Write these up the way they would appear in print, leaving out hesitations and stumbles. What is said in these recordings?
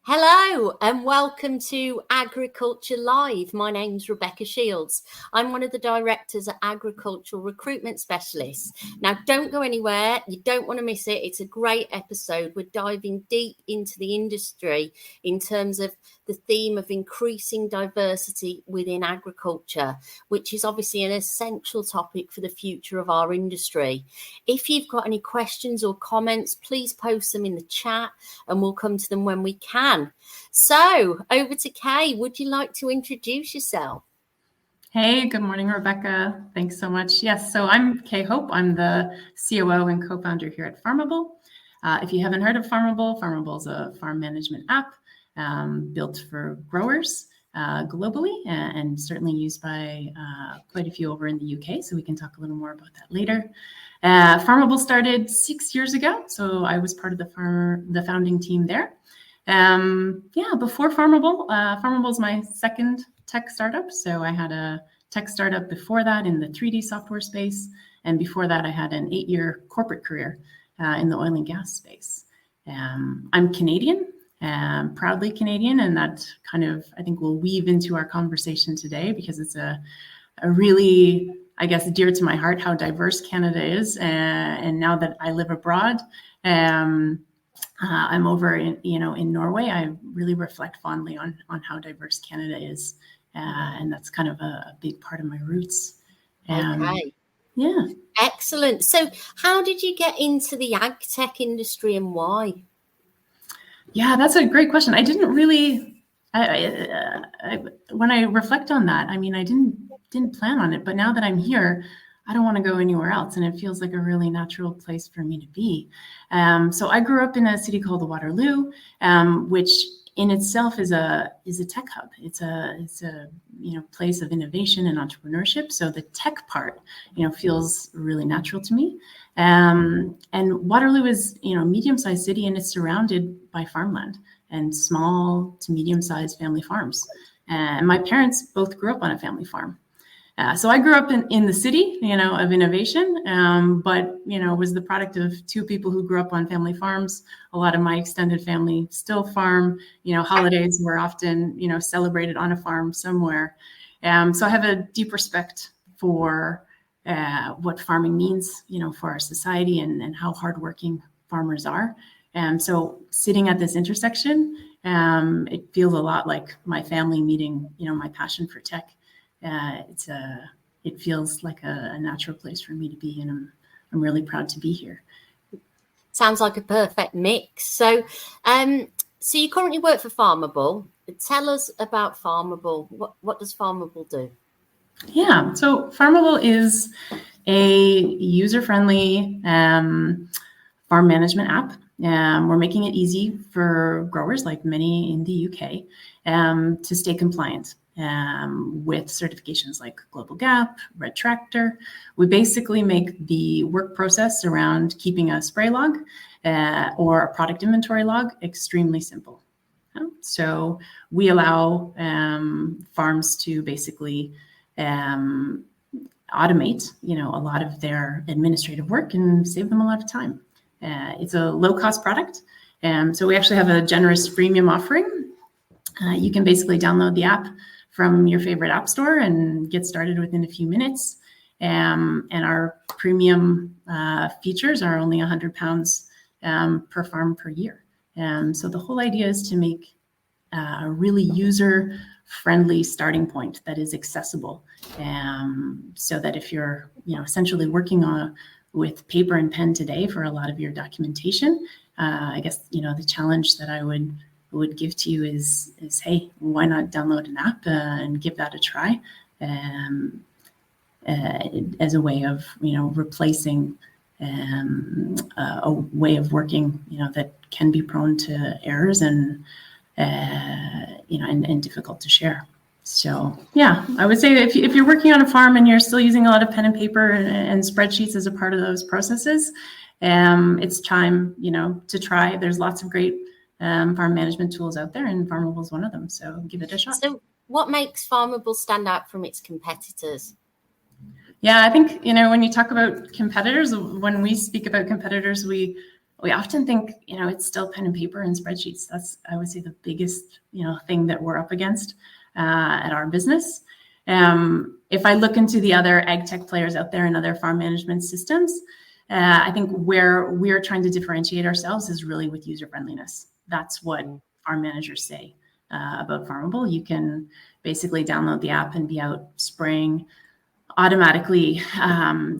Hello and welcome to Agriculture Live. My name's Rebecca Shields. I'm one of the directors at Agricultural Recruitment Specialists. Now, don't go anywhere. You don't want to miss it. It's a great episode. We're diving deep into the industry in terms of the theme of increasing diversity within agriculture, which is obviously an essential topic for the future of our industry. If you've got any questions or comments, please post them in the chat and we'll come to them when we can. So over to Kaye. Would you like to introduce yourself? Hey, good morning, Rebecca. Thanks so much. Yes, so I'm Kaye Hope. I'm the COO and co-founder here at Farmable. If you haven't heard of Farmable, Farmable is a farm management app built for growers globally and certainly used by quite a few over in the UK. So we can talk a little more about that later. Farmable started 6 years ago, so I was part of the founding team there. Before Farmable, Farmable is my second tech startup. So I had a tech startup before that in the 3D software space. And before that, I had an 8-year corporate career in the oil and gas space. I'm Canadian, proudly Canadian, and that kind of, I think, will weave into our conversation today because it's a really, I guess, dear to my heart how diverse Canada is. And now that I live abroad, I'm over in Norway. I really reflect fondly on how diverse Canada is, and that's kind of a big part of my roots. Okay. Yeah. Excellent. So how did you get into the agtech industry and why? Yeah, that's a great question. I didn't really, when I reflect on that, I mean, I didn't plan on it, but now that I'm here, I don't want to go anywhere else. And it feels like a really natural place for me to be. So I grew up in a city called Waterloo, which in itself is a tech hub. It's a place of innovation and entrepreneurship. So the tech part, feels really natural to me. And Waterloo is, a medium-sized city, and it's surrounded by farmland and small to medium-sized family farms. And my parents both grew up on a family farm. So I grew up in the city, of innovation, but, was the product of two people who grew up on family farms. A lot of my extended family still farm. Holidays were often, celebrated on a farm somewhere. So I have a deep respect for what farming means, for our society and how hardworking farmers are. So sitting at this intersection, it feels a lot like my family meeting, my passion for tech. It feels like a natural place for me to be, and I'm really proud to be here. Sounds like a perfect mix. So you currently work for Farmable. Tell us about Farmable. What does Farmable do? Yeah, so Farmable is a user-friendly farm management app. We're making it easy for growers, like many in the UK, to stay compliant. With certifications like Global Gap, Red Tractor. We basically make the work process around keeping a spray log or a product inventory log extremely simple. So we allow farms to basically automate, a lot of their administrative work and save them a lot of time. It's a low-cost product. So we actually have a generous freemium offering. You can basically download the app from your favorite app store and get started within a few minutes. And our premium features are only £100 per farm per year. So the whole idea is to make a really user-friendly starting point that is accessible, so that if you're, essentially working with paper and pen today for a lot of your documentation, I guess, the challenge that I would give to you is hey, why not download an app and give that a try as a way of replacing a way of working that can be prone to errors and difficult to share. So yeah, I would say if you're working on a farm and you're still using a lot of pen and paper and spreadsheets as a part of those processes, it's time to try. There's lots of great farm management tools out there, and Farmable is one of them. So give it a shot. So what makes Farmable stand out from its competitors? Yeah, I think, when you talk about competitors, when we speak about competitors, we we often think, it's still pen and paper and spreadsheets. That's, I would say, the biggest, thing that we're up against at our business. If I look into the other ag tech players out there and other farm management systems, I think where we're trying to differentiate ourselves is really with user friendliness. That's what farm managers say about Farmable. You can basically download the app and be out spraying, automatically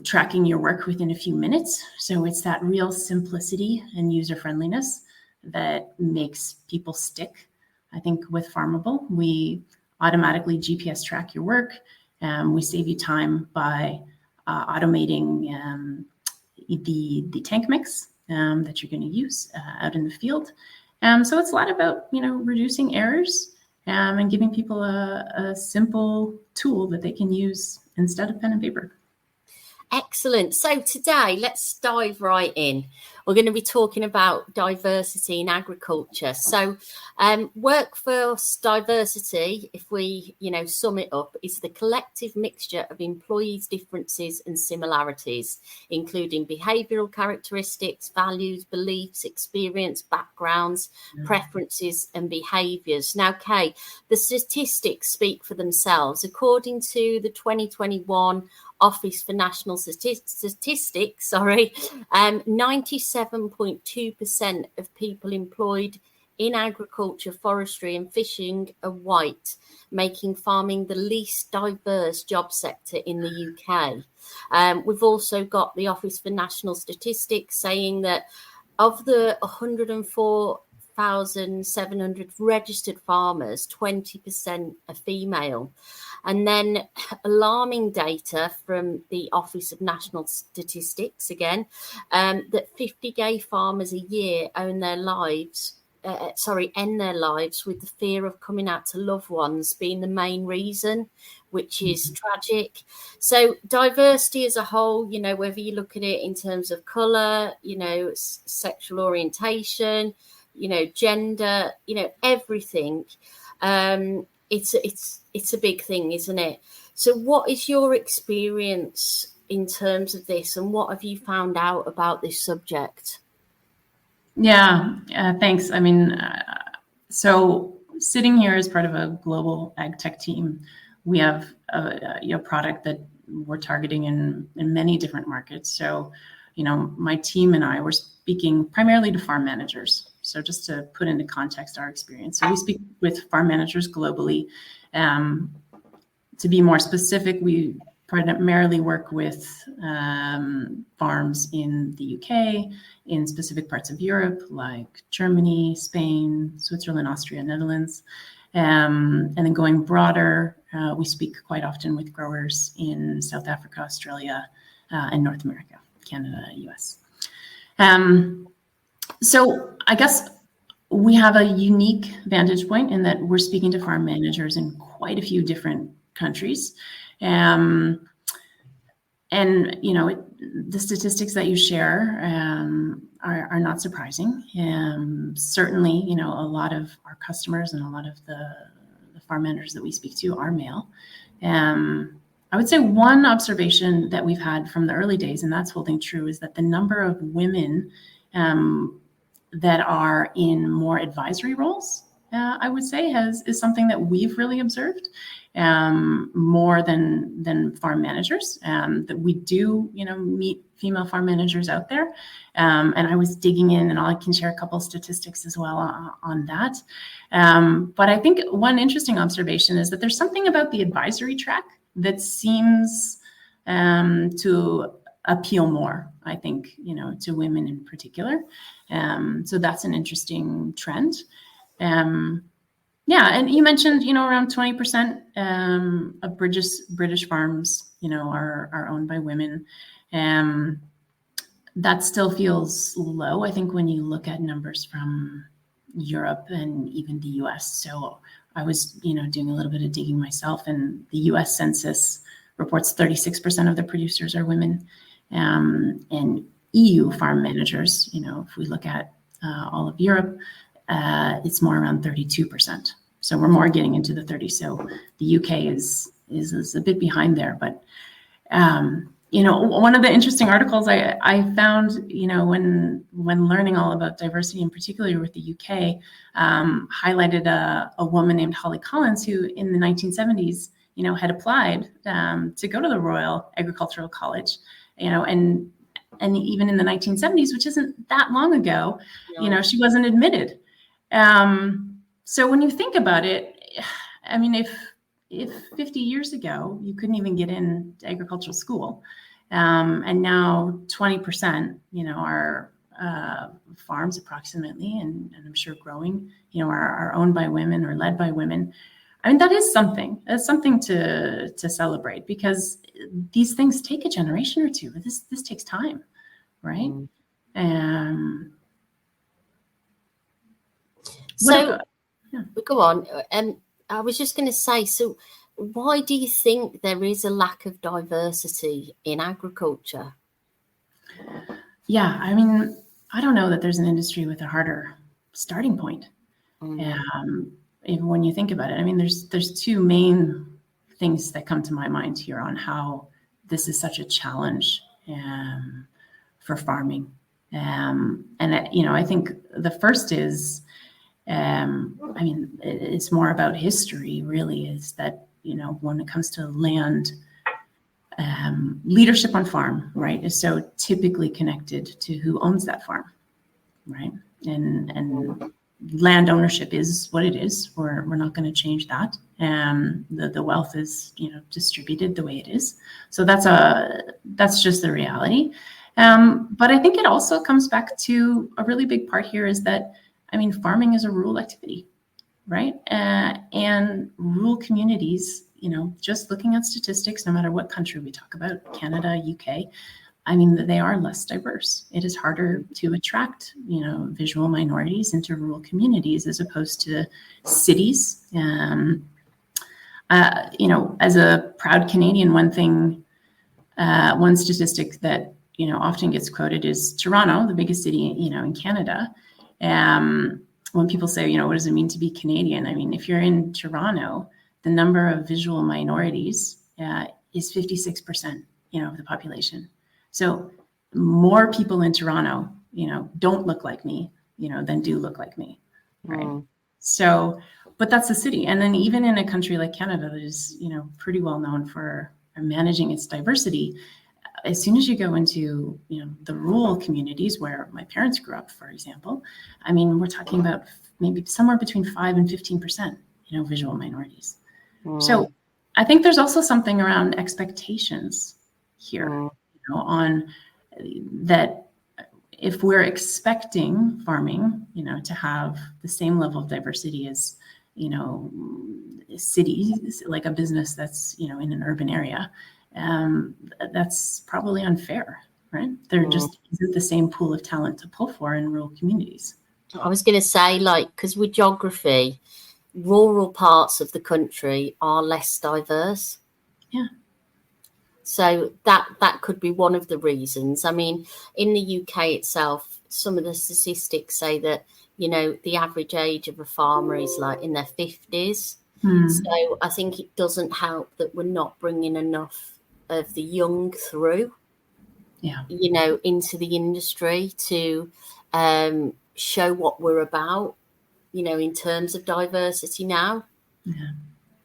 tracking your work within a few minutes. So it's that real simplicity and user friendliness that makes people stick. I think with Farmable, we automatically GPS track your work. We save you time by automating the tank mix that you're going to use out in the field. So it's a lot about, reducing errors and giving people a simple tool that they can use instead of pen and paper. Excellent. So today, let's dive right in. We're going to be talking about diversity in agriculture. So workforce diversity, if we, sum it up, is the collective mixture of employees' differences and similarities, including behavioural characteristics, values, beliefs, experience, backgrounds, preferences and behaviours. Now, Kaye, the statistics speak for themselves. According to the 2021 Office for National Statistics, 97.2% of people employed in agriculture, forestry and fishing are white, making farming the least diverse job sector in the UK. We've also got the Office for National Statistics saying that of the 104,700 registered farmers, 20% are female. And then alarming data from the Office of National Statistics, again, that 50 gay farmers a year end their lives with the fear of coming out to loved ones being the main reason, which is tragic. So diversity as a whole, whether you look at it in terms of colour, sexual orientation, gender, everything, it's a big thing, isn't it? So what is your experience in terms of this, and what have you found out about this subject? Yeah, thanks. I mean, so sitting here as part of a global ag tech team, we have a product that we're targeting in many different markets. So, my team and I were speaking primarily to farm managers. So just to put into context our experience. So we speak with farm managers globally. To be more specific, we primarily work with farms in the UK, in specific parts of Europe, like Germany, Spain, Switzerland, Austria, Netherlands. And then going broader, we speak quite often with growers in South Africa, Australia, and North America, Canada, US. So I guess we have a unique vantage point in that we're speaking to farm managers in quite a few different countries. The statistics that you share are not surprising. Certainly, a lot of our customers and a lot of the farm managers that we speak to are male. I would say one observation that we've had from the early days, and that's holding true, is that the number of women that are in more advisory roles, I would say, is something that we've really observed more than farm managers. That we do, meet female farm managers out there, and I was digging in, and I can share a couple of statistics as well on that. But I think one interesting observation is that there's something about the advisory track that seems to appeal more, I think, to women in particular. So that's an interesting trend. Yeah, and you mentioned, around 20% of British farms, are owned by women. That still feels low, I think, when you look at numbers from Europe and even the US. So I was, doing a little bit of digging myself, and the US Census reports 36% of the producers are women. And EU farm managers, if we look at all of Europe, it's more around 32%. So we're more getting into the 30s. So the UK is a bit behind there. But one of the interesting articles I found, when learning all about diversity, and particularly with the UK, highlighted a woman named Holly Collins, who in the 1970s, had applied to go to the Royal Agricultural College, and even in the 1970s, which isn't that long ago, No. she wasn't admitted. So when you think about it, I mean, if 50 years ago you couldn't even get into agricultural school, and now 20%, are farms approximately, and I'm sure growing, are owned by women or led by women. I mean, that is something. That's something to celebrate, because these things take a generation or two. This takes time, right? So go on. I was just going to say, so why do you think there is a lack of diversity in agriculture? Yeah, I mean, I don't know that there's an industry with a harder starting point. Even when you think about it, I mean, there's two main things that come to my mind here on how this is such a challenge for farming. And I think the first is, I mean, it's more about history, really, is that, when it comes to land, leadership on farm, right, is so typically connected to who owns that farm, right? And land ownership is what it is. We're not going to change that. The wealth is, distributed the way it is. So that's just the reality. But I think it also comes back to a really big part here is that, I mean, farming is a rural activity, right? And rural communities, just looking at statistics, no matter what country we talk about, Canada, UK, I mean, they are less diverse. It is harder to attract, visual minorities into rural communities as opposed to cities. As a proud Canadian, one statistic that, often gets quoted is Toronto, the biggest city, in Canada. When people say, what does it mean to be Canadian? I mean, if you're in Toronto, the number of visual minorities is 56%, of the population. So more people in Toronto, don't look like me, than do look like me, right? So, but that's the city. And then even in a country like Canada that is, pretty well known for managing its diversity, as soon as you go into, the rural communities where my parents grew up, for example, I mean, we're talking about maybe somewhere between 5 and 15%, visual minorities. So I think there's also something around expectations here, on that. If we're expecting farming, to have the same level of diversity as, cities, like a business that's, in an urban area, that's probably unfair, right? There just isn't the same pool of talent to pull for in rural communities. I was going to say, because with geography, rural parts of the country are less diverse. Yeah. So that could be one of the reasons. I mean, in the UK itself, some of the statistics say that, the average age of a farmer is in their 50s. So I think it doesn't help that we're not bringing enough of the young through, into the industry to show what we're about, in terms of diversity now. Yeah.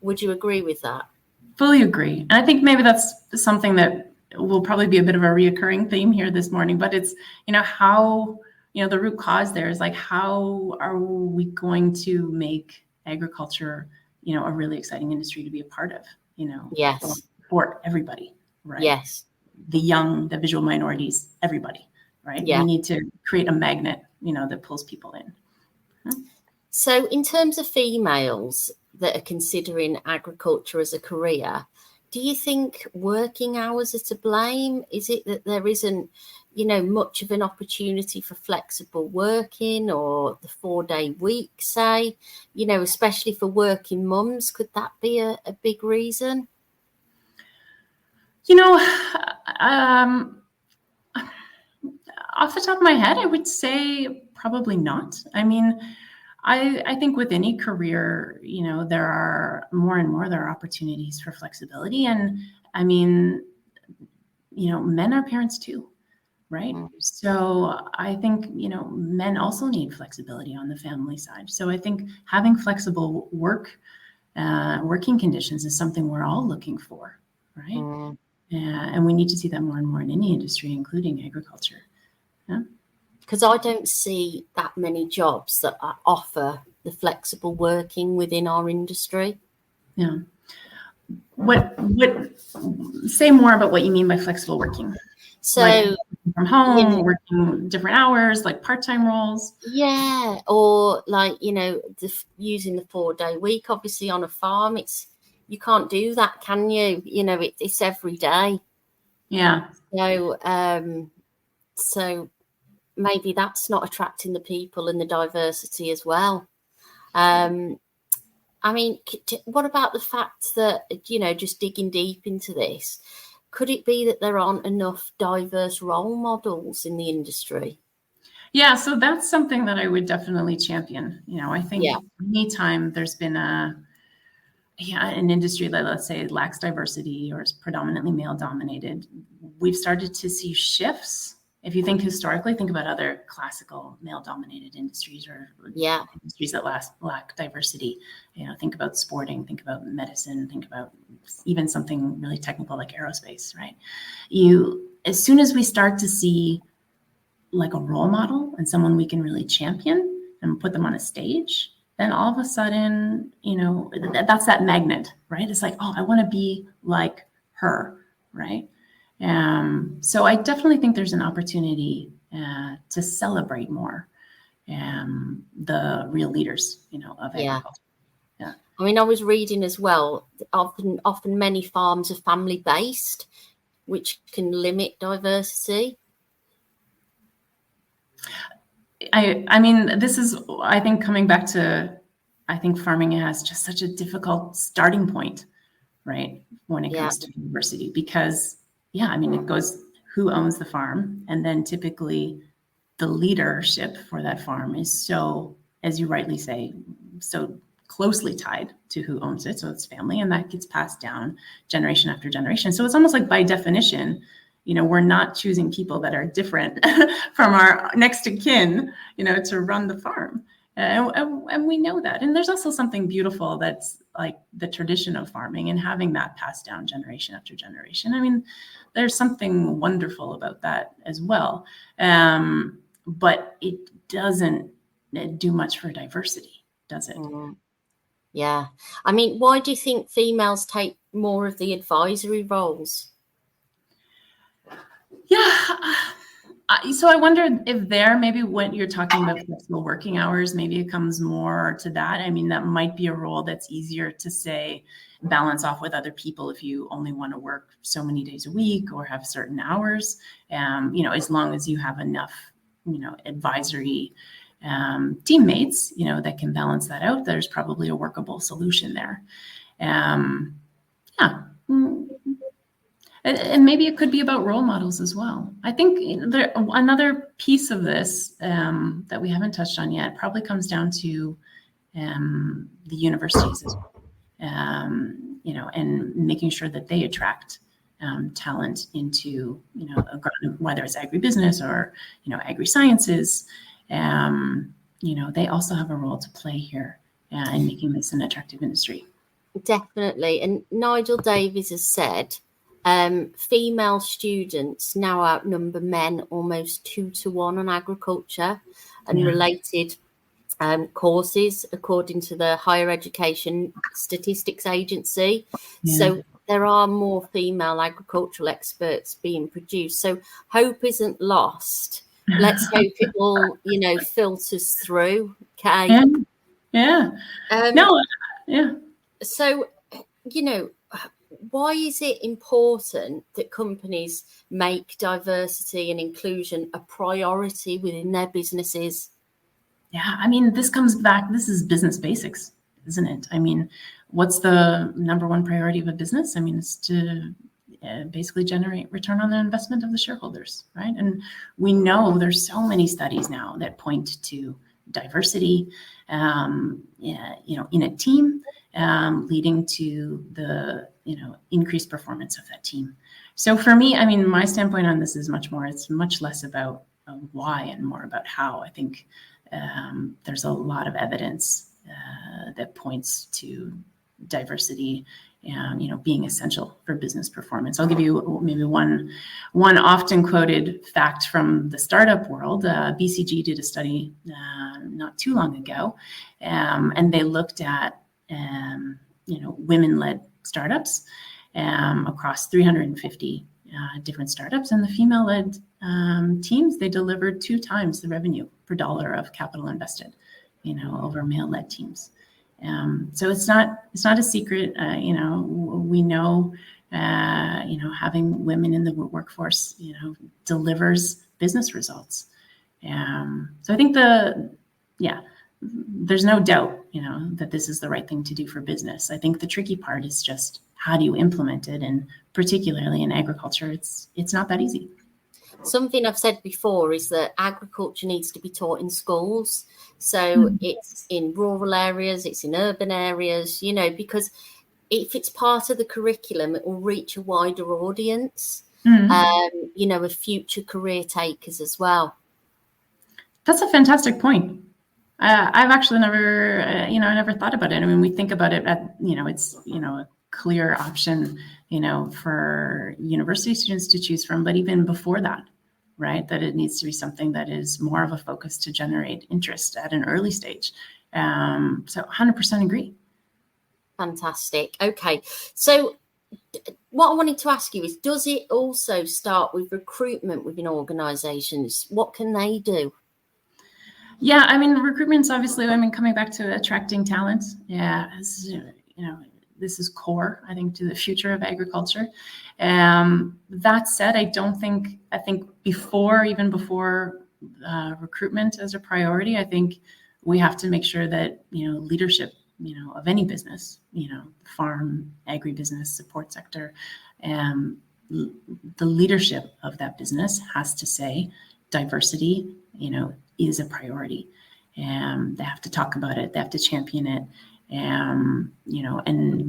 Would you agree with that? Fully agree. And I think maybe that's something that will probably be a bit of a reoccurring theme here this morning, but it's, how, the root cause there is how are we going to make agriculture, a really exciting industry to be a part of, Yes. for everybody, right? Yes. The young, the visual minorities, everybody, right? Yeah. We need to create a magnet, that pulls people in. So in terms of females that are considering agriculture as a career, do you think working hours are to blame? Is it that there isn't, much of an opportunity for flexible working or the 4-day week, say, especially for working mums? Could that be a big reason? Off the top of my head, I would say probably not. I mean, I think with any career, there are more and more, there are opportunities for flexibility. And I mean, men are parents too, right? Mm. So I think, men also need flexibility on the family side. So I think having flexible working conditions is something we're all looking for, right? Mm. And we need to see that more and more in any industry, including agriculture. Yeah. Because I don't see that many jobs that offer the flexible working within our industry. Yeah. What say more about what you mean by flexible working? So, like working from home, you know, working different hours, like part-time roles. yeah, or like, using the 4-day week. Obviously, on a farm, you can't do that, can you? It's every day. Yeah. So maybe that's not attracting the people and the diversity as well. I mean, what about the fact that, just digging deep into this, could it be that there aren't enough diverse role models in the industry? Yeah, so that's something that I would definitely champion. I think anytime there's been an industry that, let's say, lacks diversity or is predominantly male dominated, we've started to see shifts. If you think historically, think about other classical male dominated industries or industries that lack diversity. Think about sporting, think about medicine, think about even something really technical like aerospace, right? As soon as we start to see like a role model and someone we can really champion and put them on a stage, then all of a sudden, that's that magnet, right? It's like, oh, I want to be like her, right? So I definitely think there's an opportunity to celebrate more the real leaders, of agriculture. Yeah. I mean, I was reading as well, often many farms are family-based, which can limit diversity. I mean, this is, I think, coming back to, I think farming has just such a difficult starting point, right? When it comes to diversity, because, it goes who owns the farm. And then typically the leadership for that farm is so, as you rightly say, so closely tied to who owns it. So it's family, and that gets passed down generation after generation. So it's almost like by definition, we're not choosing people that are different from our next of kin, to run the farm. And we know that. And there's also something beautiful that's like the tradition of farming and having that passed down generation after generation. I mean, there's something wonderful about that as well. But it doesn't do much for diversity, does it? Mm. Yeah. I mean, why do you think females take more of the advisory roles? Yeah. So I wonder if maybe when you're talking about flexible working hours, maybe it comes more to that. I mean, that might be a role that's easier to say balance off with other people if you only want to work so many days a week or have certain hours, as long as you have enough, advisory teammates, that can balance that out. There's probably a workable solution there. Yeah. And maybe it could be about role models as well. I think another piece of this that we haven't touched on yet probably comes down to the universities as well, and making sure that they attract talent into, whether it's agribusiness or, agri-sciences. They also have a role to play here in making this an attractive industry. Definitely. And Nigel Davies has said, female students now outnumber men almost 2-1 on agriculture and related courses, according to the Higher Education Statistics Agency. So there are more female agricultural experts being produced. So hope isn't lost. Let's hope it all, filters through. Okay. So, why is it important that companies make diversity and inclusion a priority within their businesses? Yeah, I mean, this comes back, this is business basics, isn't it? I mean, what's the number one priority of a business? I mean, it's to basically generate return on the investment of the shareholders, right? And we know there's so many studies now that point to diversity, in a team, leading to the increased performance of that team. So for me, I mean, my standpoint on this is it's much less about why and more about how. I think there's a lot of evidence that points to diversity being essential for business performance. I'll give you maybe one often quoted fact from the startup world. BCG did a study not too long ago, and they looked at women-led startups across 350 different startups, and the female-led teams, they delivered 2 times the revenue per dollar of capital invested, over male-led teams. So it's not a secret. We know, having women in the workforce, delivers business results. So I think there's no doubt, that this is the right thing to do for business. I think the tricky part is just how do you implement it, and particularly in agriculture, it's not that easy. Something I've said before is that agriculture needs to be taught in schools. So it's in rural areas, it's in urban areas, because if it's part of the curriculum, it will reach a wider audience, of future career takers as well. That's a fantastic point. I've actually never thought about it. I mean, we think about it at, it's, a clear option, for university students to choose from, but even before that, right, that it needs to be something that is more of a focus to generate interest at an early stage. So 100% agree. Fantastic. Okay. So what I wanted to ask you is, does it also start with recruitment within organizations? What can they do? Yeah, I mean, recruitment's obviously, coming back to attracting talent. Yeah, this is core, I think, to the future of agriculture. That said, I think before recruitment as a priority, I think we have to make sure that, leadership, of any business, farm, agribusiness, support sector, the leadership of that business has to say diversity, is a priority. They have to talk about it. They have to champion it. And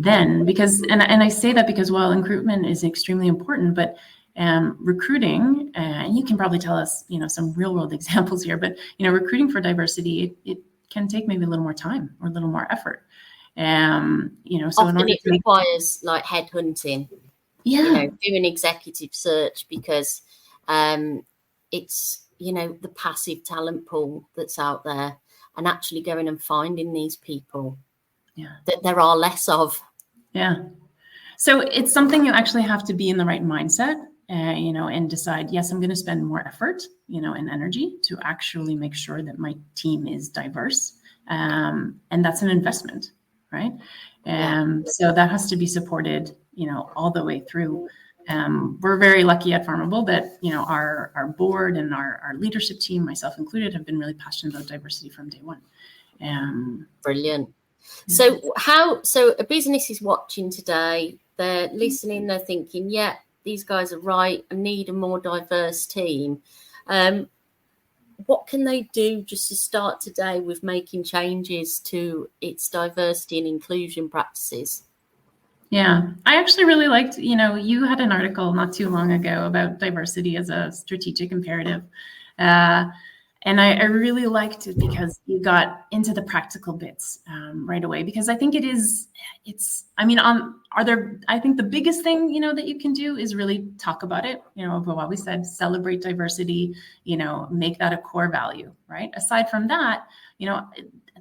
then and I say that because while recruitment is extremely important, but recruiting, and you can probably tell us, some real world examples here, but, recruiting for diversity, it can take maybe a little more time or a little more effort. So often it requires like headhunting, doing executive search, because it's, the passive talent pool that's out there, and actually going and finding these people that there are less of. Yeah. So it's something you actually have to be in the right mindset, and decide, yes, I'm going to spend more effort, and energy to actually make sure that my team is diverse. And that's an investment, right? So that has to be supported, all the way through. We're very lucky at Farmable that, our board and our leadership team, myself included, have been really passionate about diversity from day one. Brilliant. So a business is watching today, they're listening, they're thinking, yeah, these guys are right, I need a more diverse team. What can they do just to start today with making changes to its diversity and inclusion practices? Yeah, I actually really liked, you had an article not too long ago about diversity as a strategic imperative. And I really liked it because you got into the practical bits right away, because I think I think the biggest thing, that you can do is really talk about it, what we said, celebrate diversity, make that a core value, right? Aside from that,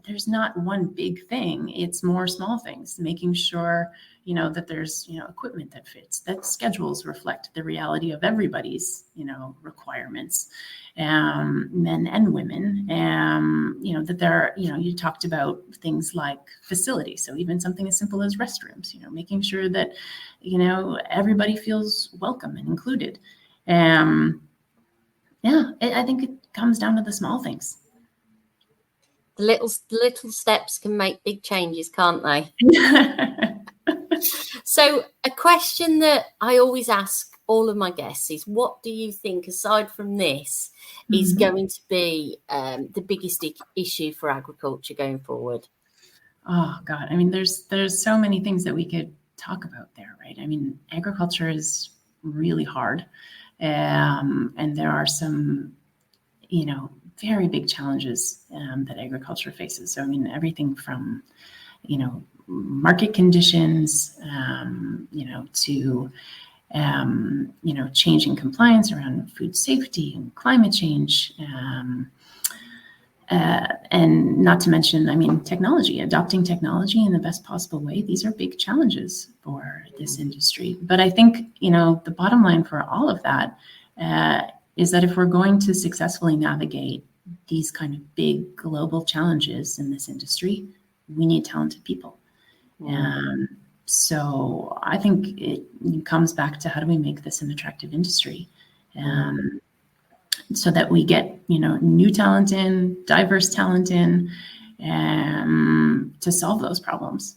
there's not one big thing. It's more small things, making sure, that there's, equipment that fits, that schedules reflect the reality of everybody's, requirements, men and women, that there, you talked about things like facilities. So even something as simple as restrooms, making sure that, everybody feels welcome and included. I think it comes down to the small things. The little steps can make big changes, can't they? So a question that I always ask all of my guests is, what do you think, aside from this, is going to be the biggest issue for agriculture going forward? Oh God, I mean, there's so many things that we could talk about there, right? I mean, agriculture is really hard, and there are some, very big challenges that agriculture faces. So I mean, everything from, market conditions, to changing compliance around food safety and climate change. And not to mention, I mean, technology, adopting technology in the best possible way. These are big challenges for this industry. But I think, the bottom line for all of that is that if we're going to successfully navigate these kind of big global challenges in this industry, we need talented people. So I think it comes back to how do we make this an attractive industry? So that we get, new talent in, diverse talent in, to solve those problems.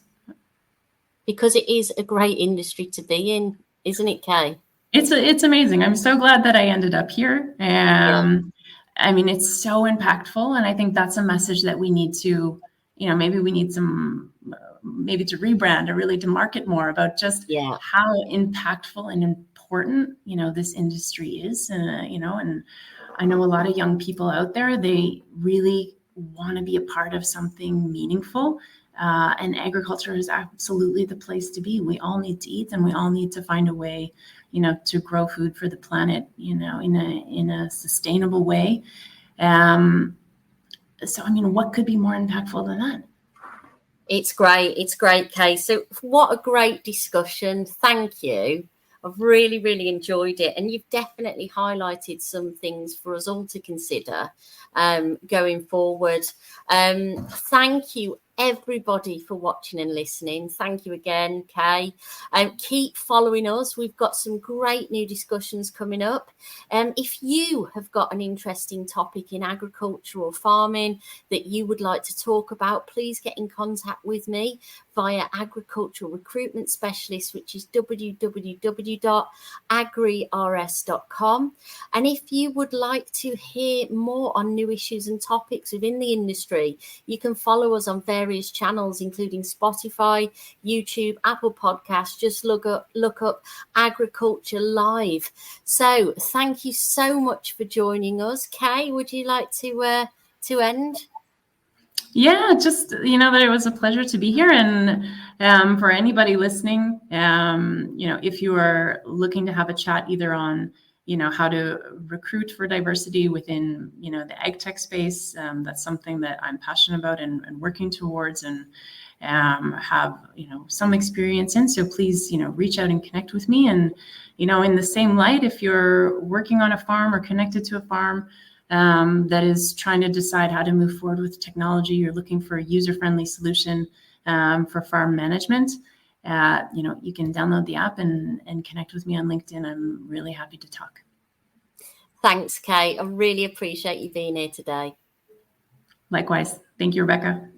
Because it is a great industry to be in, isn't it, Kaye? It's amazing. I'm so glad that I ended up here. I mean, it's so impactful, and I think that's a message that we need to, maybe we need maybe to rebrand or really to market more about just how impactful and important, this industry is. And I know a lot of young people out there, they really want to be a part of something meaningful. And agriculture is absolutely the place to be. We all need to eat, and we all need to find a way, to grow food for the planet, in a sustainable way. So, I mean, what could be more impactful than that? It's great. It's great, Kaye. So what a great discussion. Thank you. I've really, really enjoyed it. And you've definitely highlighted some things for us all to consider going forward. Thank you, everybody, for watching and listening. Thank you again, Kaye. Keep following us. We've got some great new discussions coming up. If you have got an interesting topic in agriculture or farming that you would like to talk about, please get in contact with me via Agricultural Recruitment Specialist, which is www.agrirs.com. And if you would like to hear more on new issues and topics within the industry, you can follow us on various channels, including Spotify, YouTube, Apple Podcasts. Just look up Agriculture Live. So thank you so much for joining us. Kaye, would you like to end? Yeah, just, that it was a pleasure to be here. And for anybody listening, if you are looking to have a chat either on, how to recruit for diversity within, the agtech space, that's something that I'm passionate about and working towards and have, some experience in. So please, reach out and connect with me. And, in the same light, if you're working on a farm or connected to a farm, that is trying to decide how to move forward with technology, you're looking for a user-friendly solution for farm management, you can download the app and connect with me on LinkedIn. I'm really happy to talk. Thanks, Kaye. I really appreciate you being here today. Likewise. Thank you, Rebecca.